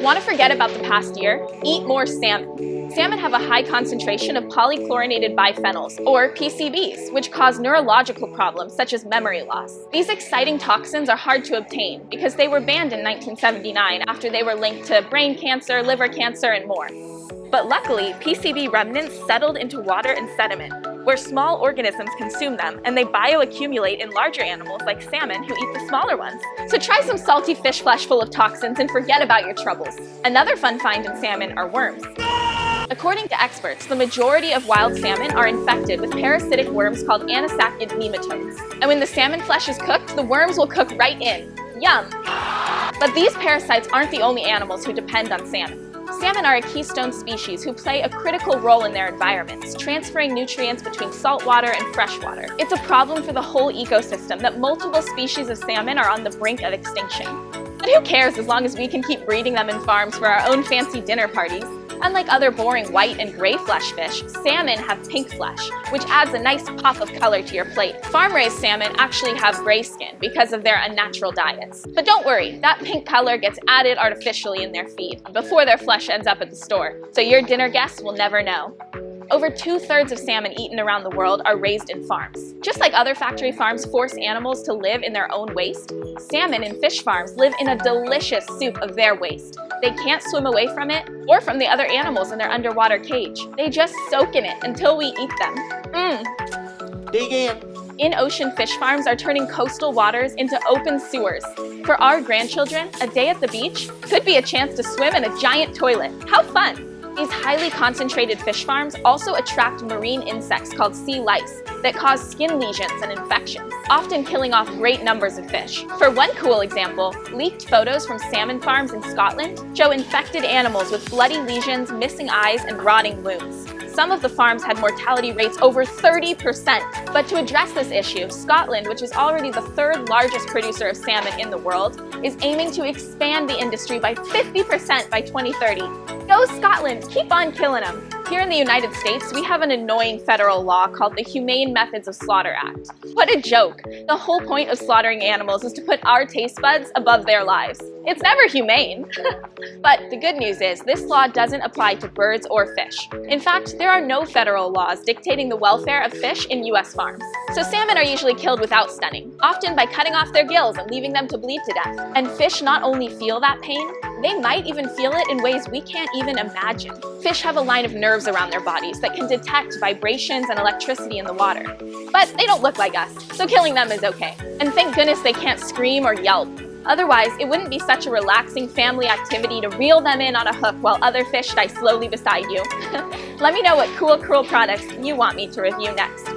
Want to forget about the past year? Eat more salmon. Salmon have a high concentration of polychlorinated biphenyls, or PCBs, which cause neurological problems such as memory loss. These exciting toxins are hard to obtain because they were banned in 1979 after they were linked to brain cancer, liver cancer, and more. But luckily, PCB remnants settled into water and sediment, where small organisms consume them and they bioaccumulate in larger animals like salmon who eat the smaller ones. So try some salty fish flesh full of toxins and forget about your troubles. Another fun find in salmon are worms. According to experts, the majority of wild salmon are infected with parasitic worms called anisakid nematodes. And when the salmon flesh is cooked, the worms will cook right in. Yum! But these parasites aren't the only animals who depend on salmon. Salmon are a keystone species who play a critical role in their environments, transferring nutrients between saltwater and freshwater. It's a problem for the whole ecosystem that multiple species of salmon are on the brink of extinction. But who cares as long as we can keep breeding them in farms for our own fancy dinner parties? Unlike other boring white and gray flesh fish, salmon have pink flesh, which adds a nice pop of color to your plate. Farm-raised salmon actually have gray skin because of their unnatural diets. But don't worry, that pink color gets added artificially in their feed before their flesh ends up at the store, so your dinner guests will never know. Over 2/3 of salmon eaten around the world are raised in farms. Just like other factory farms force animals to live in their own waste, salmon in fish farms live in a delicious soup of their waste. They can't swim away from it or from the other animals in their underwater cage. They just soak in it until we eat them. Dig in. In-ocean fish farms are turning coastal waters into open sewers. For our grandchildren, a day at the beach could be a chance to swim in a giant toilet. How fun! These highly concentrated fish farms also attract marine insects called sea lice that cause skin lesions and infections, often killing off great numbers of fish. For one cool example, leaked photos from salmon farms in Scotland show infected animals with bloody lesions, missing eyes, and rotting wounds. Some of the farms had mortality rates over 30%. But to address this issue, Scotland, which is already the third largest producer of salmon in the world, is aiming to expand the industry by 50% by 2030. Go Scotland! Keep on killing them! Here in the United States, we have an annoying federal law called the Humane Methods of Slaughter Act. What a joke! The whole point of slaughtering animals is to put our taste buds above their lives. It's never humane. But the good news is, this law doesn't apply to birds or fish. In fact, there are no federal laws dictating the welfare of fish in US farms. So salmon are usually killed without stunning, often by cutting off their gills and leaving them to bleed to death. And fish not only feel that pain, they might even feel it in ways we can't even imagine. Fish have a line of nerves around their bodies that can detect vibrations and electricity in the water. But they don't look like us, so killing them is okay. And thank goodness they can't scream or yelp. Otherwise, it wouldn't be such a relaxing family activity to reel them in on a hook while other fish die slowly beside you. Let me know what cool, cruel products you want me to review next.